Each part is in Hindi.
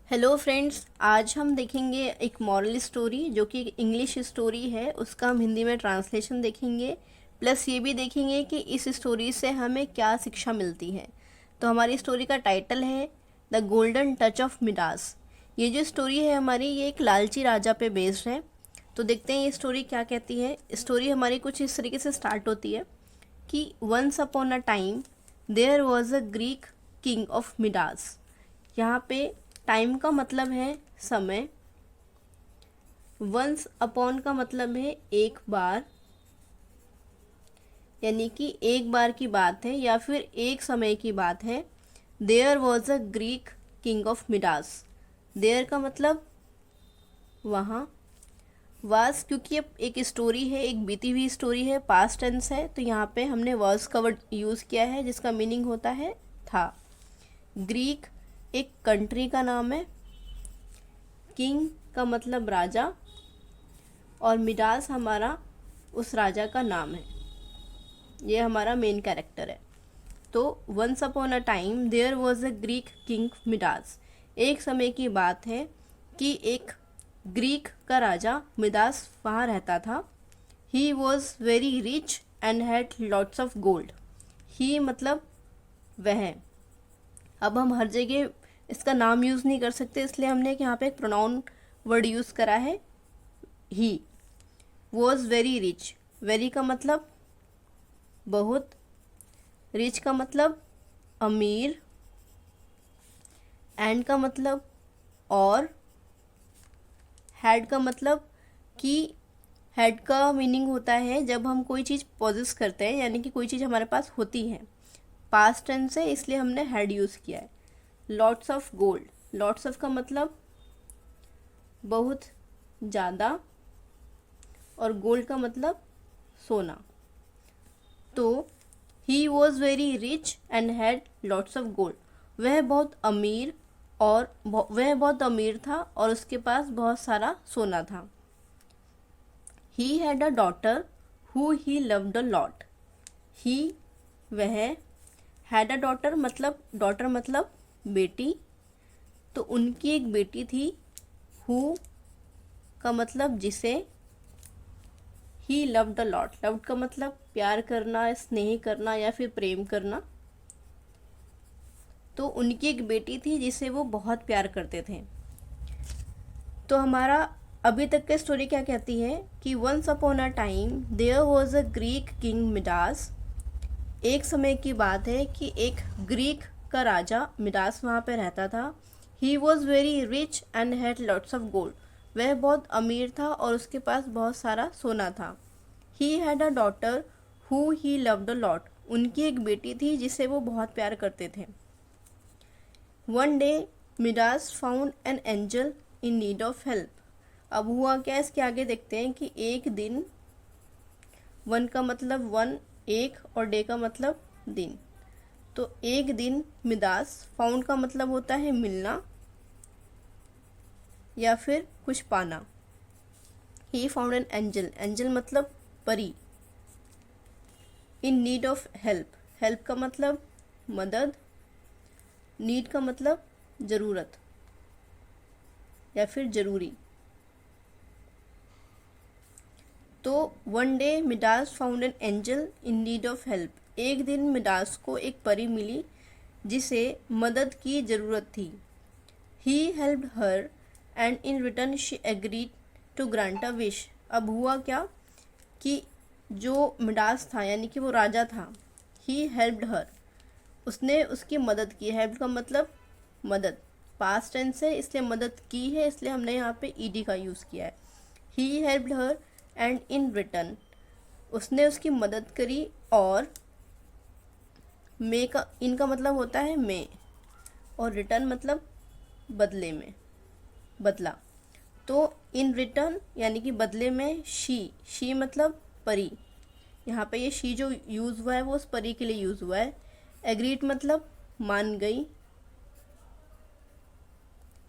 हेलो फ्रेंड्स, आज हम देखेंगे एक मॉरल स्टोरी जो कि इंग्लिश स्टोरी है। उसका हम हिंदी में ट्रांसलेशन देखेंगे, प्लस ये भी देखेंगे कि इस स्टोरी से हमें क्या शिक्षा मिलती है। तो हमारी स्टोरी का टाइटल है the golden touch of Midas. ये जो स्टोरी है हमारी, ये एक लालची राजा पे बेस्ड है। तो देखते हैं ये स्टोरी क्या कहती है। स्टोरी हमारी कुछ इस तरीके से स्टार्ट होती है कि once upon a time there was a Greek king of Midas. यहाँ पे टाइम का मतलब है समय, वंस अपॉन का मतलब है एक बार, यानी कि एक बार की बात है या फिर एक समय की बात है। There was a Greek king of Midas. There का मतलब वहाँ, वाज क्योंकि अब एक स्टोरी है, एक बीती हुई स्टोरी है, पास्ट टेंस है, तो यहाँ पे हमने वॉज का वर्ड यूज़ किया है जिसका मीनिंग होता है था। ग्रीक एक कंट्री का नाम है, किंग का मतलब राजा, और मिडास हमारा उस राजा का नाम है। ये हमारा मेन कैरेक्टर है। तो once upon a time there was a Greek king Midas. एक समय की बात है कि एक ग्रीक का राजा मिडास वहाँ रहता था। He was very rich and had lots of gold. He मतलब वह। अब हम हर जगह इसका नाम यूज़ नहीं कर सकते, इसलिए हमने यहाँ पे एक प्रोनाउन वर्ड यूज़ करा है he. Was very rich. Very का मतलब बहुत, रिच का मतलब अमीर, एंड का मतलब और, हैड का मतलब कि हैड का मीनिंग होता है जब हम कोई चीज़ पॉजेस करते हैं, यानी कि कोई चीज़ हमारे पास होती है। पास्ट टेंस है इसलिए हमने हैड यूज़ किया है। Lots of gold. Lots of का मतलब बहुत ज़्यादा, और गोल्ड का मतलब सोना। तो ही was very rich and had lots of gold. वह बहुत अमीर और वह बहुत अमीर था और उसके पास बहुत सारा सोना था। He had a daughter who he loved a lot. He वह, हैड अ डॉटर मतलब बेटी, तो उनकी एक बेटी थी। हु का मतलब जिसे, ही लव्ड अ लॉट। लव्ड का मतलब प्यार करना, स्नेह करना या फिर प्रेम करना। तो उनकी एक बेटी थी जिसे वो बहुत प्यार करते थे। तो हमारा अभी तक का स्टोरी क्या कहती है कि once upon a time there was a Greek king Midas. एक समय की बात है कि एक ग्रीक का राजा मिडास वहाँ पे रहता था। He was very rich and had lots of gold. वह बहुत अमीर था और उसके पास बहुत सारा सोना था। He had a daughter who he loved a lot. उनकी एक बेटी थी जिसे वो बहुत प्यार करते थे। One day Midas found an angel in need of help. अब हुआ क्या, इसके आगे देखते हैं कि एक दिन, वन का मतलब वन एक, और डे का मतलब दिन। तो एक दिन मिडास, फाउंड का मतलब होता है मिलना या फिर कुछ पाना। He found an angel, angel मतलब परी। In need of help, help का मतलब मदद, नीड का मतलब ज़रूरत या फिर ज़रूरी। तो one day Midas found an angel in need of help. एक दिन मिडास को एक परी मिली जिसे मदद की ज़रूरत थी। He helped her and in return she agreed to grant a wish. अब हुआ क्या कि जो मिडास था, यानी कि वो राजा था, ही हेल्प्ड हर, उसने उसकी मदद की। हेल्प का मतलब मदद, पास्ट टेंस है इसलिए मदद की है, इसलिए हमने यहाँ पे ईडी का यूज़ किया है। ही helped her and in return, उसने उसकी मदद करी, और मे का, इनका मतलब होता है मे, और रिटर्न मतलब बदले में, बदला। तो इन रिटर्न यानी कि बदले में, शी मतलब परी। यहाँ पे ये शी जो यूज़ हुआ है वो उस परी के लिए यूज़ हुआ है। एग्रीड मतलब मान गई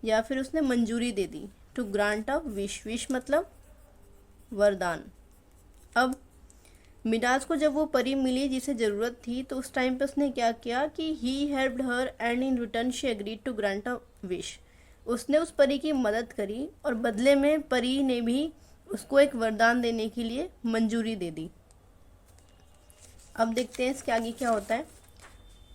या फिर उसने मंजूरी दे दी। To grant a wish, wish मतलब वरदान। अब मिडास को जब वो परी मिली जिसे ज़रूरत थी, तो उस टाइम पे उसने क्या किया कि he helped her and in return she agreed to grant a wish. उसने उस परी की मदद करी और बदले में परी ने भी उसको एक वरदान देने के लिए मंजूरी दे दी। अब देखते हैं इसके आगे क्या होता है।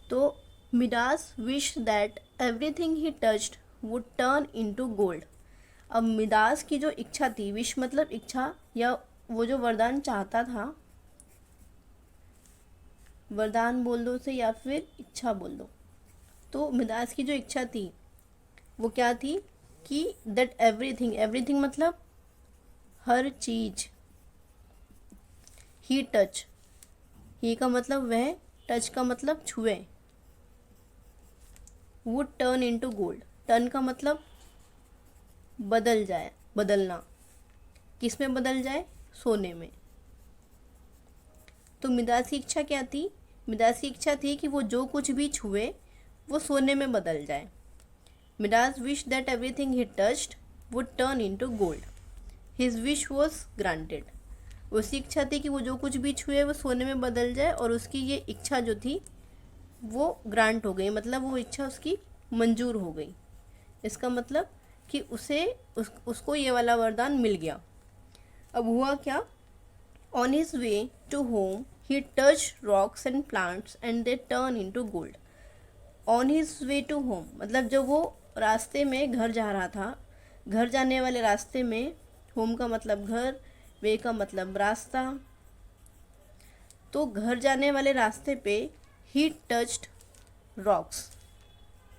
तो Midas wish that everything he touched would turn into gold. अब मिडास की जो इच्छा थी, विश मतलब इच्छा या वो जो वरदान चाहता था, वरदान बोल दो उसे या फिर इच्छा बोल दो। तो मिडास की जो इच्छा थी वो क्या थी कि दैट एवरीथिंग, एवरीथिंग मतलब हर चीज, ही टच, ही का मतलब वह, टच का मतलब छुए, would turn into gold, turn का मतलब बदल जाए, बदलना, किस में बदल जाए, सोने में। तो मिडास की इच्छा क्या थी, मिडास की इच्छा थी कि वो जो कुछ भी छुए वो सोने में बदल जाए। Midas wish that everything he touched would turn into gold. His wish was granted. उसकी इच्छा थी कि वो जो कुछ भी छुए वो सोने में बदल जाए, और उसकी ये इच्छा जो थी वो ग्रांट हो गई, मतलब वो इच्छा उसकी मंजूर हो गई। इसका मतलब कि उसको ये वाला वरदान मिल गया। अब हुआ क्या, on his way to home he touch rocks and plants and they turn into gold. On his way to home मतलब जब वो रास्ते में घर जा रहा था, घर जाने वाले रास्ते में, होम का मतलब घर, वे का मतलब रास्ता, तो घर जाने वाले रास्ते पे ही टच्ड रॉक्स,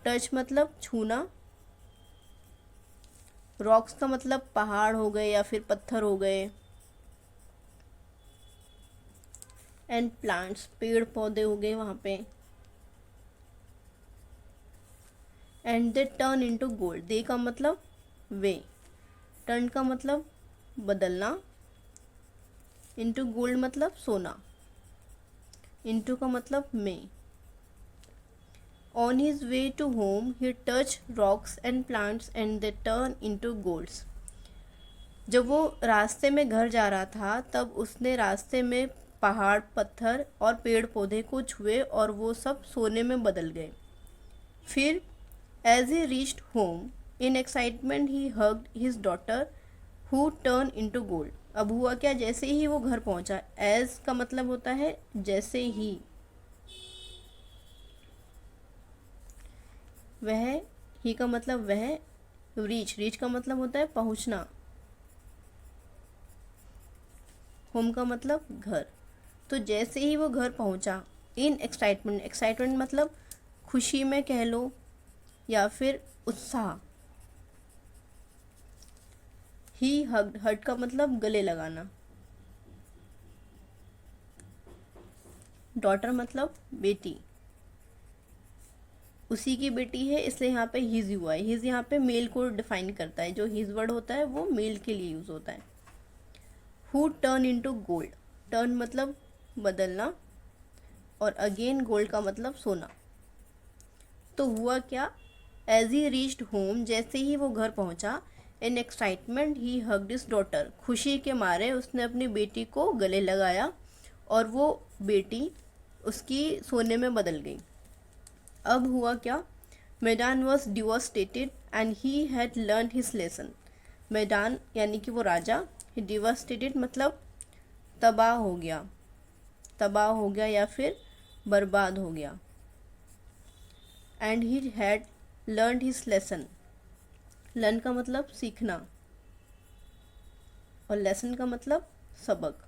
टच मतलब छूना, रॉक्स का मतलब पहाड़ हो गए या फिर पत्थर हो गए, एंड प्लांट्स पेड़ पौधे हो गए वहाँ पे, and they turn into gold, they का मतलब वे, टर्न का मतलब बदलना, इनटू गोल्ड मतलब सोना, इनटू का मतलब में। On his way to home he touch rocks and plants and they turn into golds. जब वो रास्ते में घर जा रहा था तब उसने रास्ते में पहाड़, पत्थर और पेड़ पौधे को छुए और वो सब सोने में बदल गए। फिर as he reached home in excitement he hugged his daughter who turn into gold. अब हुआ क्या, जैसे ही वो घर पहुंचा, एज का मतलब होता है जैसे ही, वह, ही का मतलब वह, रीच, रीच का मतलब होता है पहुंचना, होम का मतलब घर। तो जैसे ही वो घर पहुंचा, इन एक्साइटमेंट, एक्साइटमेंट मतलब खुशी में कह लो या फिर उत्साह, ही हग्ड, हर्ट का मतलब गले लगाना, डॉटर मतलब बेटी, उसी की बेटी है इसलिए यहाँ पे हिज हुआ है। हिज यहाँ पे मेल को डिफाइन करता है, जो हिज वर्ड होता है वो मेल के लिए यूज होता है। Who turn into gold, turn मतलब बदलना और अगेन गोल्ड का मतलब सोना। तो हुआ क्या, एज ही रीच्ड होम, जैसे ही वो घर पहुंचा, इन excitement he hugged his daughter, खुशी के मारे उसने अपनी बेटी को गले लगाया और वो बेटी उसकी सोने में बदल गई। अब हुआ क्या, मैदान was devastated and he had learn his lesson. मैदान यानी कि वो राजा, डिवास्टेटेड मतलब तबाह हो गया, तबाह हो गया या फिर बर्बाद हो गया। And he had learn his lesson, learn का मतलब सीखना और लेसन का मतलब सबक।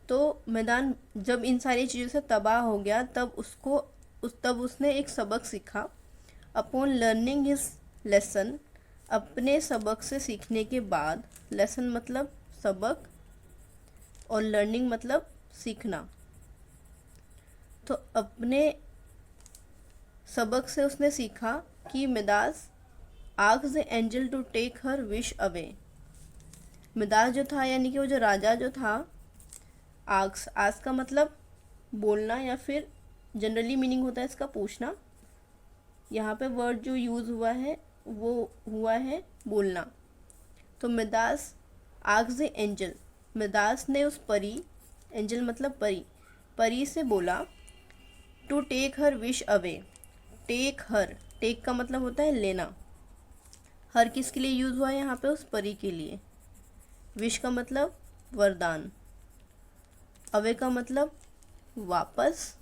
तो मैदान जब इन सारी चीज़ों से तबाह हो गया तब तब उसने एक सबक सीखा। अपॉन लर्निंग हिज लेसन, अपने सबक से सीखने के बाद, लेसन मतलब सबक और लर्निंग मतलब सीखना, तो अपने सबक से उसने सीखा कि Midas asked the angel to take her wish away. Midas जो था यानी कि वो जो राजा जो था, आस्क का मतलब बोलना या फिर जनरली मीनिंग होता है इसका पूछना। यहाँ पे वर्ड जो यूज़ हुआ है वो हुआ है बोलना। तो Midas asked the angel, Midas ने उस परी, एंजल मतलब परी, परी से बोला to take her wish away. Take her take का मतलब होता है लेना। हर किसके लिए यूज़ हुआ है यहाँ पे? उस परी के लिए। विश का मतलब वरदान। अवे का मतलब वापस।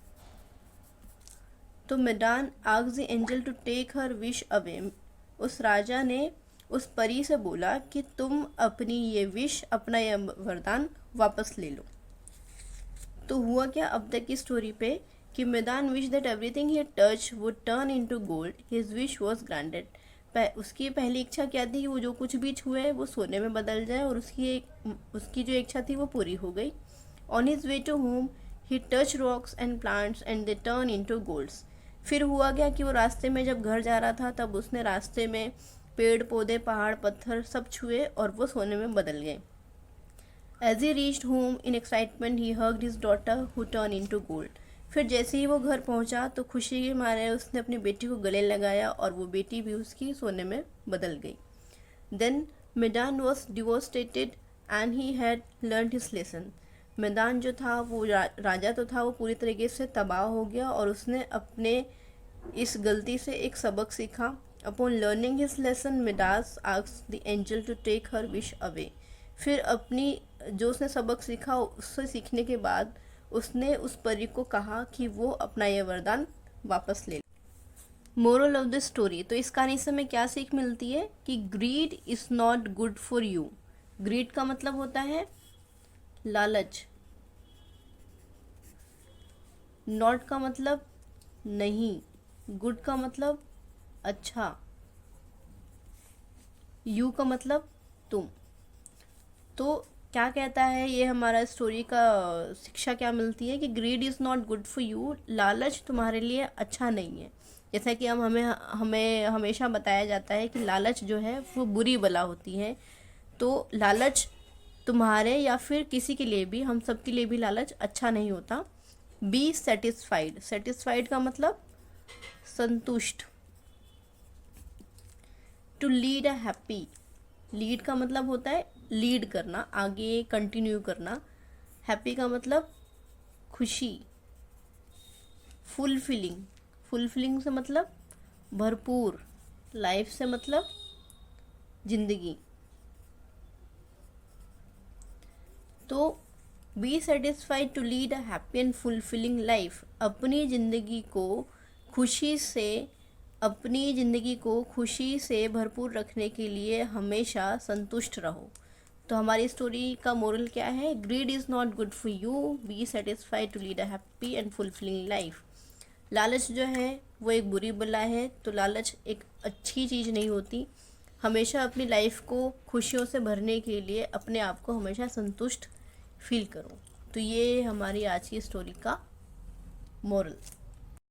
तो मेडान asked the angel to take her wish away. उस राजा ने उस परी से बोला कि तुम अपनी ये विश, अपना यह वरदान वापस ले लो। तो हुआ क्या अब तक की स्टोरी पे कि मेदान wish that everything he touch wood turn into gold. His wish was granted. उसकी पहली इच्छा क्या थी कि वो जो कुछ भी छुए वो सोने में बदल जाए, और उसकी जो इच्छा थी वो पूरी हो गई। On his way to home he touch rocks and plants and they turn into golds. फिर हुआ क्या कि वो रास्ते में जब घर जा रहा था तब उसने रास्ते में पेड़ पौधे पहाड़ पत्थर सब छुए और वो सोने में बदल गए। As he reached home in excitement, he hugged his daughter, who turned into gold. फिर जैसे ही वो घर पहुंचा तो खुशी के मारे उसने अपनी बेटी को गले लगाया और वो बेटी भी उसकी सोने में बदल गई। Then Medan was devastated and he had learned his lesson. मैदान जो था वो राजा तो था, वो पूरी तरीके से तबाह हो गया और उसने अपने इस गलती से एक सबक सीखा। Upon learning his lesson, Midas asked the angel to take her wish away. फिर अपनी जो उसने सबक सीखा उससे सीखने के बाद उसने उस परी को कहा कि वो अपना यह वरदान वापस ले। मोरल ऑफ द स्टोरी, तो इस कहानी से हमें क्या सीख मिलती है कि greed is not good for you. Greed का मतलब होता है लालच। नॉट का मतलब नहीं, गुड का मतलब अच्छा, यू का मतलब तुम। तो क्या कहता है ये हमारा स्टोरी का शिक्षा क्या मिलती है कि greed is not good for you. लालच तुम्हारे लिए अच्छा नहीं है। जैसा कि हमें हमेशा बताया जाता है कि लालच जो है वो बुरी बला होती है। तो लालच तुम्हारे या फिर किसी के लिए भी, हम सब के लिए भी लालच अच्छा नहीं होता। Be satisfied. सेटिस्फाइड का मतलब संतुष्ट। To lead a happy. Lead का मतलब होता है लीड करना, आगे कंटिन्यू करना। हैप्पी का मतलब खुशी। फुलफिलिंग। फुलफिलिंग से मतलब भरपूर। लाइफ से मतलब जिंदगी। तो be satisfied to lead a happy and fulfilling life. अपनी ज़िंदगी को खुशी से भरपूर रखने के लिए हमेशा संतुष्ट रहो। तो हमारी स्टोरी का मोरल क्या है? Greed is not good for you, be satisfied to lead a happy and fulfilling life. लालच जो है वो एक बुरी बला है, तो लालच एक अच्छी चीज़ नहीं होती। हमेशा अपनी लाइफ को खुशियों से भरने के लिए अपने आप को हमेशा संतुष्ट फील करो। तो ये हमारी आज की स्टोरी का मोरल।